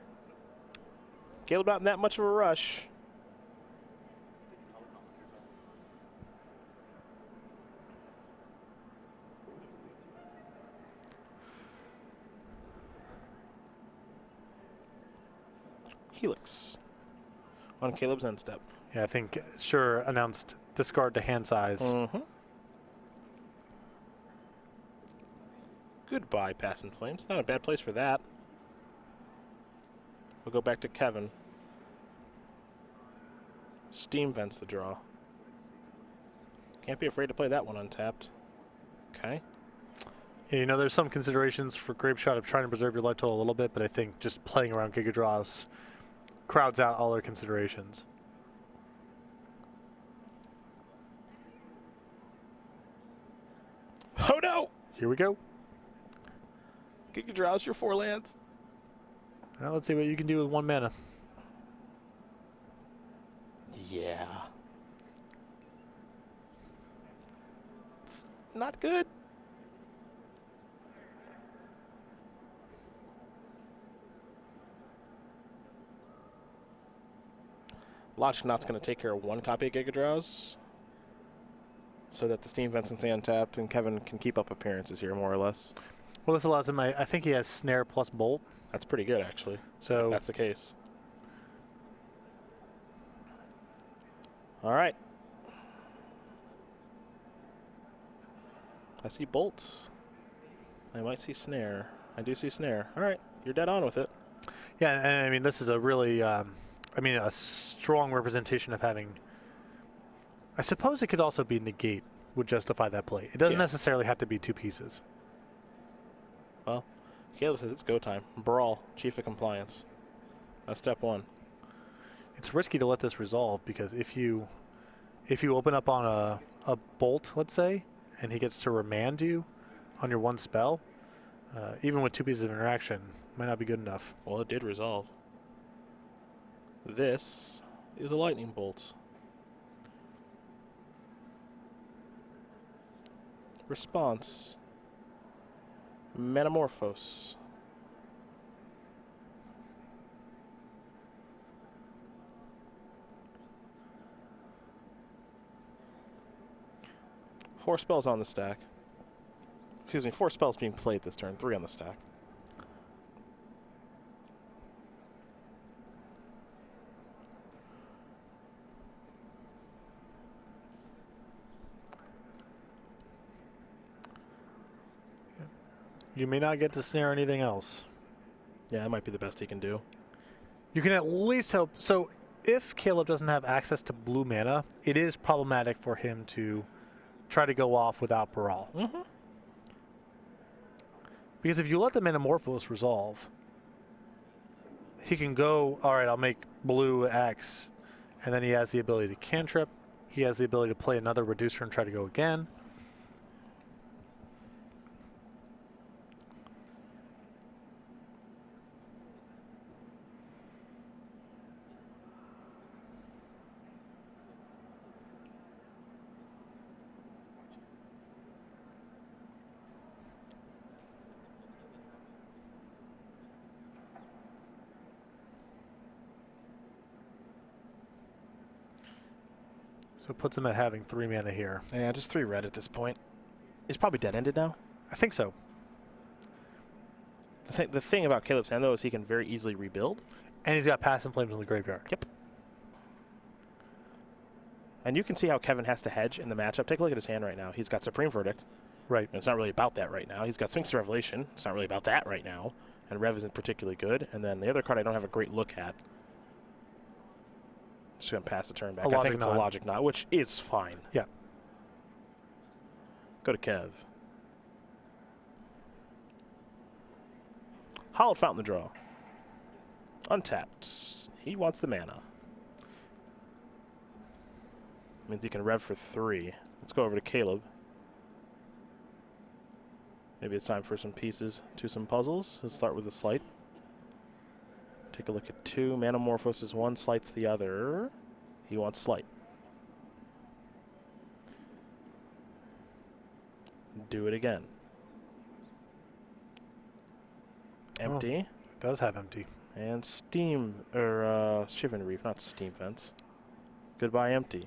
Caleb not in that much of a rush. Helix on Caleb's end step. Yeah, I think Scherer announced discard to hand size. Goodbye, Passing Flames. Not a bad place for that. We'll go back to Kevin. Steam Vents the draw. Can't be afraid to play that one untapped. Okay. Yeah, you know, there's some considerations for Grape Shot of trying to preserve your life total a little bit, but I think just playing around Giga Draws crowds out all their considerations. Oh no! Here we go. Giga Draws your 4 lands. Well, let's see what you can do with 1 mana. Yeah. It's not good. Logic Knot's going to take care of 1 copy of Giga Draws so that the Steam Vents can stay untapped and Kevin can keep up appearances here, more or less. Well, this allows him, I think he has Snare plus Bolt. That's pretty good, actually, So if that's the case. All right. I see Bolt. I might see Snare. I do see Snare. All right, you're dead on with it. yeah, and I mean, this is a really, a strong representation of having, I suppose it could also be Negate would justify that play. It doesn't necessarily have to be 2 pieces. Well, Caleb says it's go time. Brawl, Chief of Compliance. That's step 1. It's risky to let this resolve because if you open up on a Bolt, let's say, and he gets to remand you on your 1 spell, even with 2 pieces of interaction, might not be good enough. Well, it did resolve. This is a Lightning Bolt. Response. Metamorphose. Four spells on the stack. Excuse me, 4 spells being played this turn, 3 on the stack. You may not get to snare anything else. Yeah, that might be the best he can do. You can at least hope. So if Caleb doesn't have access to blue mana, it is problematic for him to try to go off without Baral. Mm-hmm. Because if you let the Metamorphose resolve, he can go, all right, I'll make blue X, and then he has the ability to cantrip. He has the ability to play another reducer and try to go again. So it puts him at having 3 mana here. Yeah, just 3 red at this point. He's probably dead-ended now. I think so. The thing about Caleb's hand, though, is he can very easily rebuild. And he's got Pass and Flames in the graveyard. Yep. And you can see how Kevin has to hedge in the matchup. Take a look at his hand right now. He's got Supreme Verdict. Right. And it's not really about that right now. He's got Sphinx Revelation. It's not really about that right now. And Rev isn't particularly good. And then the other card I don't have a great look at. Just going to pass the turn back. I think it's a Logic Knot, which is fine. Yeah. Go to Kev. Hollowed Fountain the draw. Untapped. He wants the mana. Means he can rev for 3. Let's go over to Caleb. Maybe it's time for some pieces to some puzzles. Let's start with a slight. Take a look at 2. Manamorphoses 1, slights the other. He wants slight. Do it again. Empty. Oh, does have empty. And Steam, or Shivan Reef, not Steam Fence. Goodbye, empty.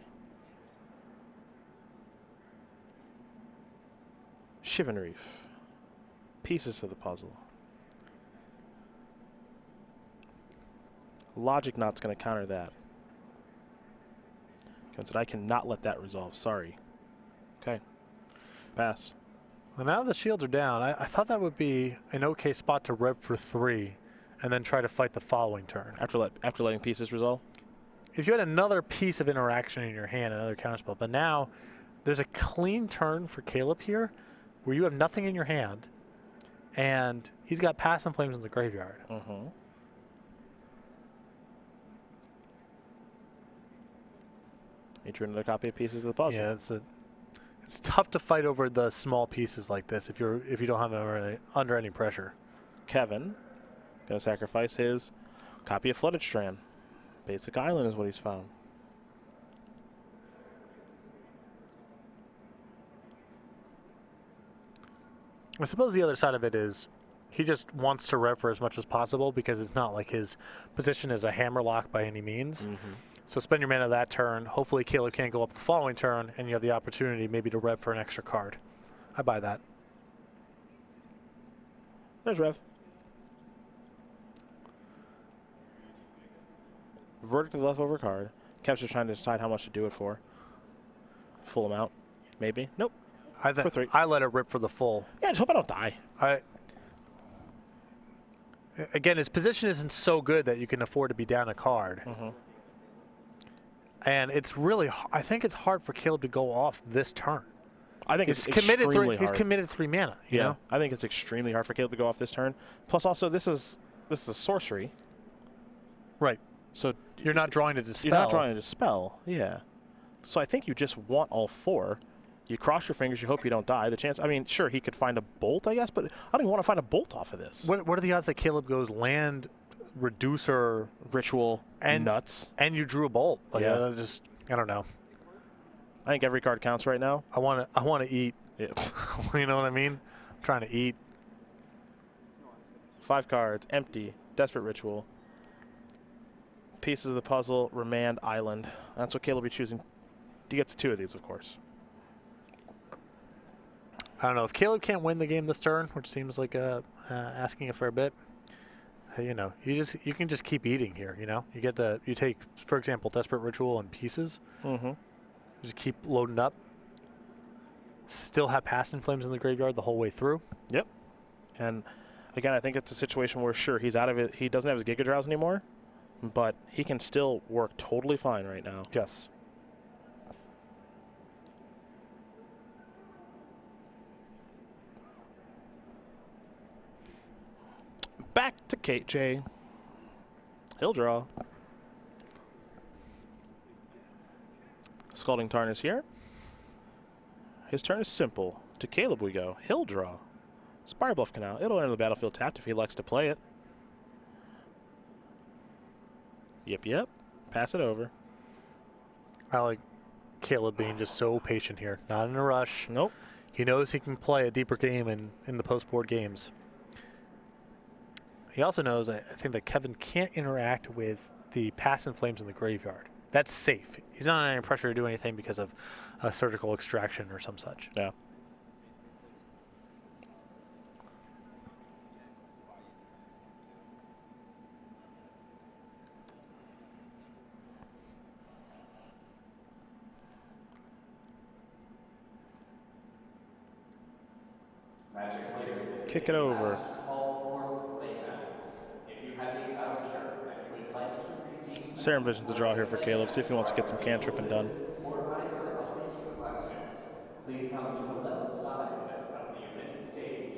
Shivan Reef. Pieces of the puzzle. Logic Knot's going to counter that. Kevin said, I cannot let that resolve. Sorry. Okay. Pass. Well, now the shields are down. I thought that would be an okay spot to rev for 3 and then try to fight the following turn. After letting pieces resolve? If you had another piece of interaction in your hand, another counterspell, but now there's a clean turn for Caleb here where you have nothing in your hand and he's got Pass and Flames in the graveyard. Mm-hmm. You drew another copy of Pieces of the Puzzle. Yeah, it's tough to fight over the small pieces like this if you don't have them under any pressure. Kevin gonna sacrifice his copy of Flooded Strand. Basic Island is what he's found. I suppose the other side of it is he just wants to rev for as much as possible because it's not like his position is a hammerlock by any means. Mm-hmm. So spend your mana that turn. Hopefully Caleb can't go up the following turn and you have the opportunity maybe to rev for an extra card. I buy that. There's Rev. Verdict of the leftover card. Kev's just trying to decide how much to do it for. Full amount, maybe. Nope. For 3. I let it rip for the full. Yeah, just hope I don't die. Again, his position isn't so good that you can afford to be down a card. Mm-hmm. And it's really, I think it's hard for Caleb to go off this turn. I think He's it's committed extremely hard. He's committed 3 mana. You know? I think it's extremely hard for Caleb to go off this turn. Plus, also, this is a sorcery. Right. So you're not drawing to dispel. You're not drawing to dispel. Yeah. So I think you just want all 4. You cross your fingers. You hope you don't die. The chance. I mean, sure, he could find a bolt, I guess, but I don't even want to find a bolt off of this. What are the odds that Caleb goes land, reducer, ritual, and nuts, and you drew a bolt? Like, yeah. I don't know. I think every card counts right now. I want to eat. Yeah. You know what I mean? I'm trying to eat. 5 cards, empty, desperate ritual. Pieces of the puzzle, remand, island. That's what Caleb will be choosing. He gets 2 of these, of course. I don't know if Caleb can't win the game this turn, which seems like asking it for a bit. You know, you can just keep eating here. You know, you take, for example, Desperate Ritual and pieces. Mm-hmm. Just keep loading up. Still have Past in Flames in the graveyard the whole way through. Yep. And again, I think it's a situation where sure he's out of it. He doesn't have his Giga Drowse anymore, but he can still work totally fine right now. Yes. Back to KJ. He'll draw. Scalding Tarn is here. His turn is simple. To Caleb we go. He'll draw. Spire Bluff Canal. It'll enter the battlefield tapped if he likes to play it. Yep. Pass it over. I like Caleb being just so patient here. Not in a rush. Nope. He knows he can play a deeper game in the post-board games. He also knows, I think, that Kevin can't interact with the Past in Flames in the graveyard. That's safe. He's not under any pressure to do anything because of a surgical extraction or some such. Yeah. Magic players, this is Kick a it over. last call for playbacks. If you have a voucher and you would like to redeem Serum Vision's a draw here for Caleb. See if he wants to get some cantripping done. or either of these requests, please come to the left side of the event stage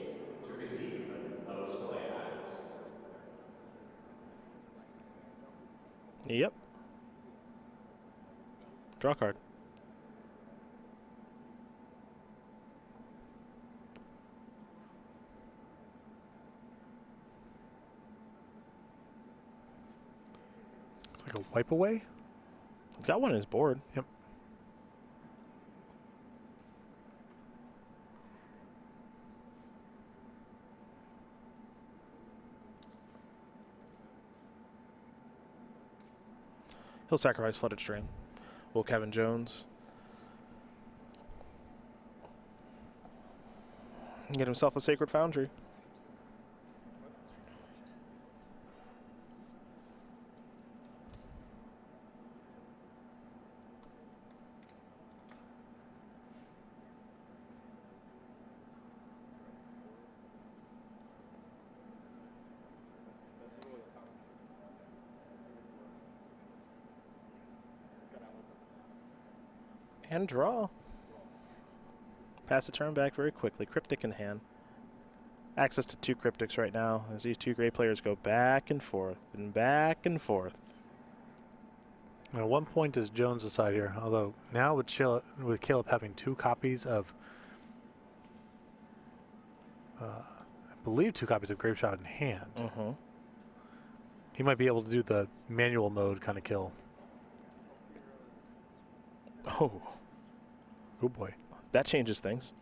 to receive those playbacks. Yep. Draw card. It's like a wipe away. He's got one on his board. Yep. He'll sacrifice Flooded Strain. Will Kevin Jones get himself a Sacred Foundry? And draw. Pass the turn back very quickly. Cryptic in hand. Access to 2 Cryptics right now as these 2 gray players go back and forth and back and forth. At one point is Jones' side here, although now with Caleb having 2 copies of, I believe 2 copies of Grapeshot in hand, he might be able to do the manual mode kind of kill. Oh boy. That changes things.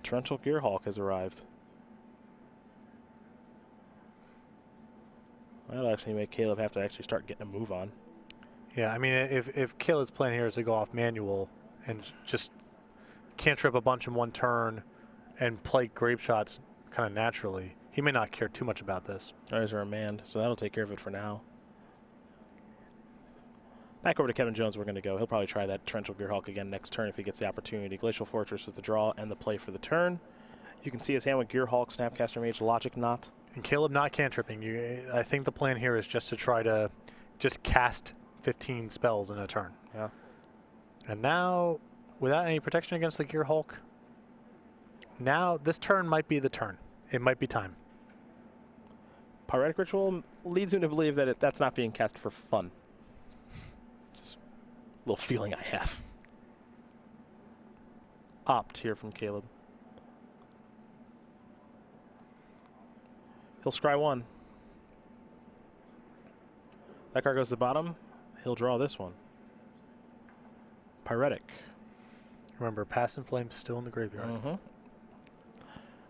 Torrential Gearhulk has arrived. That'll actually make Caleb have to actually start getting a move on. Yeah, I mean, if Caleb's plan here is to go off manual and just cantrip a bunch in one turn and play grape shots kind of naturally, he may not care too much about this. There's a remand, so that'll take care of it for now. Back over to Kevin Jones, we're going to go. He'll probably try that Torrential Gearhulk again next turn if he gets the opportunity. Glacial Fortress with the draw and the play for the turn. You can see his hand with Gearhulk, Snapcaster Mage, Logic Knot. And Caleb not cantripping. I think the plan here is just to try to just cast 15 spells in a turn. Yeah. And now, without any protection against the Gearhulk, now this turn might be the turn. It might be time. Pyretic Ritual leads me to believe that that's not being cast for fun. Little feeling I have. Opt here from Caleb. He'll scry 1. That card goes to the bottom. He'll draw this one. Pyretic. Remember, Past in Flames still in the graveyard.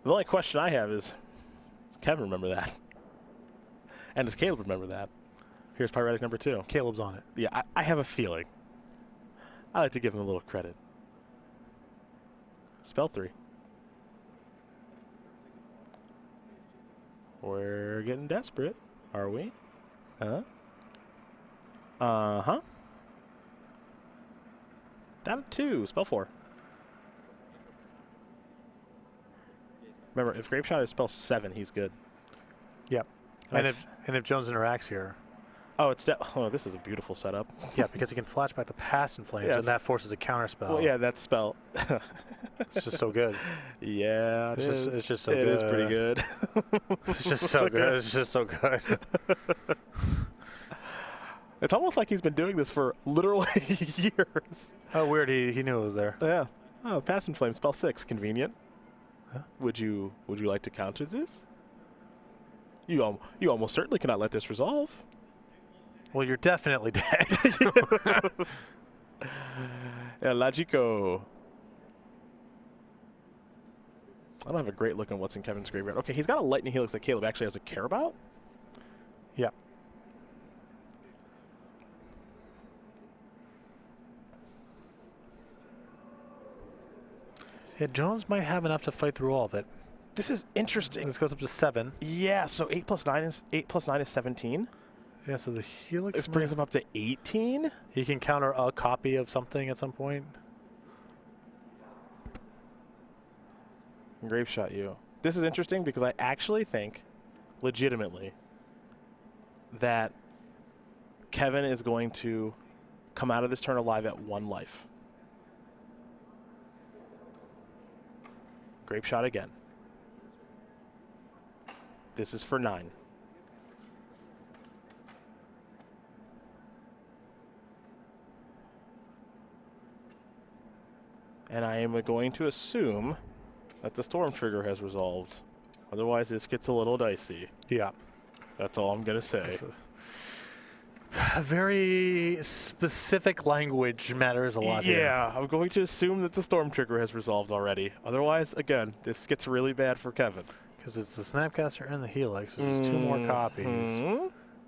The only question I have is, does Kevin remember that? And does Caleb remember that? Here's Pyretic number 2. Caleb's on it. Yeah, I have a feeling. I like to give him a little credit. Spell 3. We're getting desperate, are we? Huh? Uh-huh. Down to 2. Spell 4. Remember, if Grape Shot is spell 7, he's good. Yep. And if Jones interacts here. Oh, oh, this is a beautiful setup. Yeah, because he can flashback the Past in Flames, and that forces a counterspell. Well, yeah, that spell. It's just so good. Yeah, It's just so good. It is pretty good. It's just so good. It's just so good. It's almost like he's been doing this for literally years. Oh, weird. He knew it was there. Yeah. Oh, Past in Flame, spell 6. Convenient. Huh? Would you like to counter this? You almost certainly cannot let this resolve. Well, you're definitely dead. Yeah, Logico. I don't have a great look on what's in Kevin's graveyard. Okay, he's got a Lightning Helix that Caleb actually has a care about. Yeah. Yeah, Jones might have enough to fight through all of it. This is interesting. This goes up to 7. Yeah, so 8 plus 9 is 17. Yeah, so the Helix. This brings him up to 18. He can counter a copy of something at some point. Grape Shot you. This is interesting because I actually think, legitimately, that Kevin is going to come out of this turn alive at 1 life. Grape Shot again. This is for 9. And I am going to assume that the Storm Trigger has resolved. Otherwise, this gets a little dicey. Yeah. That's all I'm going to say. A very specific language matters a lot here. Yeah, I'm going to assume that the Storm Trigger has resolved already. Otherwise, again, this gets really bad for Kevin. Because it's the Snapcaster and the Helix. There's 2 more copies.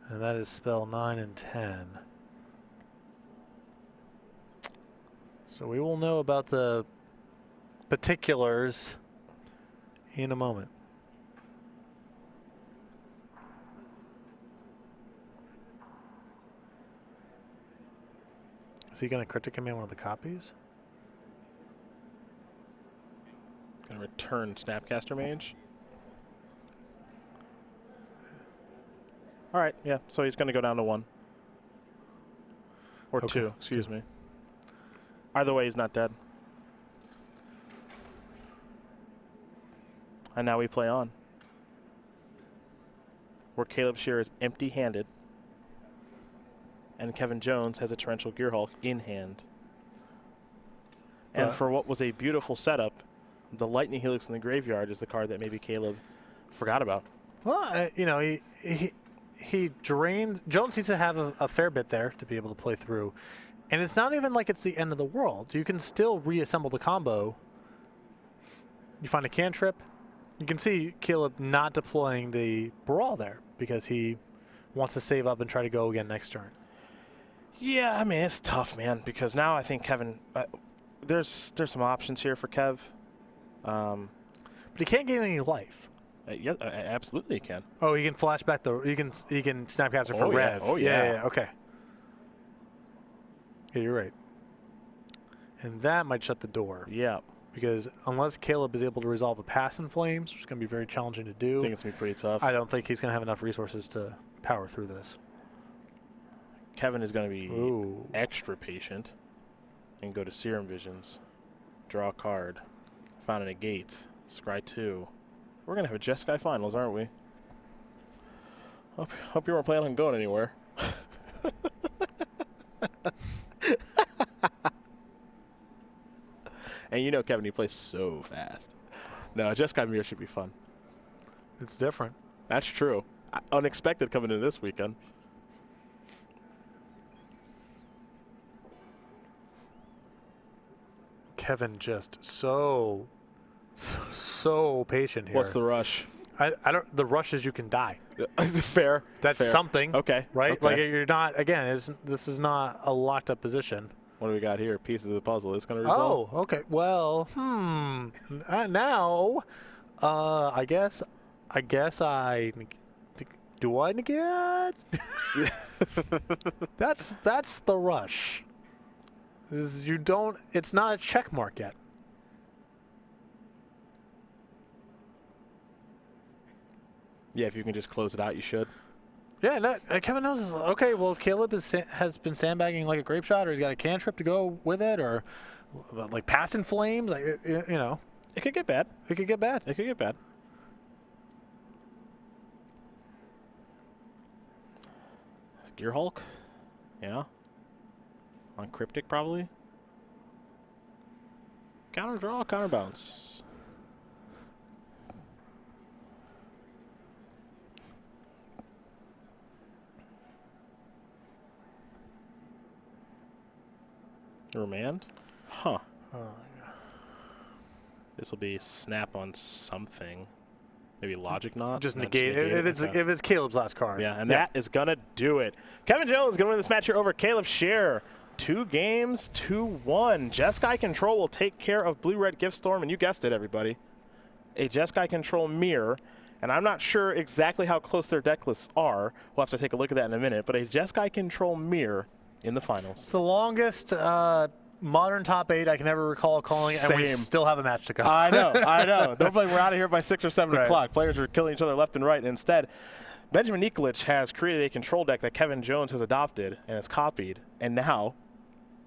And that is spell 9 and 10. So we will know about the particulars in a moment. Is he going to cryptic command one of the copies? Going to return Snapcaster Mage. All right, yeah, so he's going to go down to 1. Or Okay, 2, excuse me. Either way, he's not dead. And now we play on. Where Caleb Shearer is empty-handed. And Kevin Jones has a Torrential Gearhulk in hand. And for what was a beautiful setup, the Lightning Helix in the graveyard is the card that maybe Caleb forgot about. Well, you know, he drained. Jones needs to have a fair bit there to be able to play through. And it's not even like it's the end of the world. You can still reassemble the combo. You find a cantrip. You can see Caleb not deploying the Brawl there because he wants to save up and try to go again next turn. Yeah, I mean, it's tough, man, because now I think Kevin, there's some options here for Kev. But he can't gain any life. Yeah, absolutely he can. Oh, he can flashback he can Snapcaster for yeah. Rev. Oh, yeah. Yeah, okay. Yeah, you're right. And that might shut the door. Yeah. Because unless Caleb is able to resolve a Pass in Flames, which is going to be very challenging to do, I think it's going to be pretty tough. I don't think he's going to have enough resources to power through this. Kevin is going to be extra patient and go to Serum Visions, draw a card, found a negate, scry 2. We're going to have a Jeskai Finals, aren't we? Hope you weren't planning on going anywhere. And you know Kevin, he plays so fast. No, Jeskai Mirror should be fun. It's different. That's true. Unexpected coming into this weekend. Kevin just so patient here. What's the rush? I don't. The rush is you can die. Fair. That's fair. something. Okay. Right? Okay. Like you're not. Again, this is not a locked up position. What do we got here? Pieces of the puzzle. It's going to resolve. Oh, okay. Well, now, I guess do I negate? That's the rush. It's not a check mark yet. Yeah, if you can just close it out, you should. Yeah, no, Kevin knows. Okay, well, if Caleb has been sandbagging like a grape shot, or he's got a cantrip to go with it, or like passing flames, like you know, It could get bad. it could get bad. It could get bad. Gear Hulk? Yeah. On Cryptic, probably. Counter draw, counter bounce. Remand? Huh. Oh, This will be snap on something. Maybe Logic Knot? just No, negate it Okay. if it's Caleb's last card. Yeah, and that is going to do it. Kevin Jones is going to win this match here over Caleb Scherer. 2 games, 2-1. Jeskai Control will take care of Blue-Red Gift Storm, and you guessed it, everybody. A Jeskai Control mirror, and I'm not sure exactly how close their deck lists are. We'll have to take a look at that in a minute, but a Jeskai Control mirror in the finals. It's the longest modern top 8 I can ever recall calling it, and we Same. still have a match to go. I know. Don't blame we're out of here by 6 or 7 Right. o'clock. Players are killing each other left and right. Instead, Benjamin Nikolic has created a control deck that Kevin Jones has adopted and has copied, and now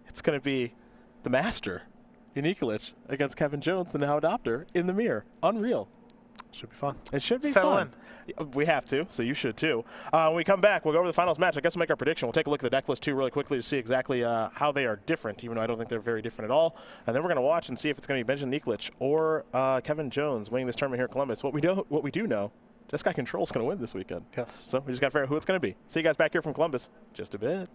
it's going to be the master in Nikolic against Kevin Jones, the now adopter, in the mirror. Unreal. Should be fun. It should be Settle fun. We have to, so you should too. When we come back, we'll go over the finals match. I guess we'll make our prediction. We'll take a look at the deck list too really quickly to see exactly how they are different, even though I don't think they're very different at all. And then we're going to watch and see if it's going to be Benjamin Nikolic or Kevin Jones winning this tournament here in Columbus. What we do know, Jeskai Control is going to win this weekend. Yes. So we just got to figure out who it's going to be. See you guys back here from Columbus just a bit.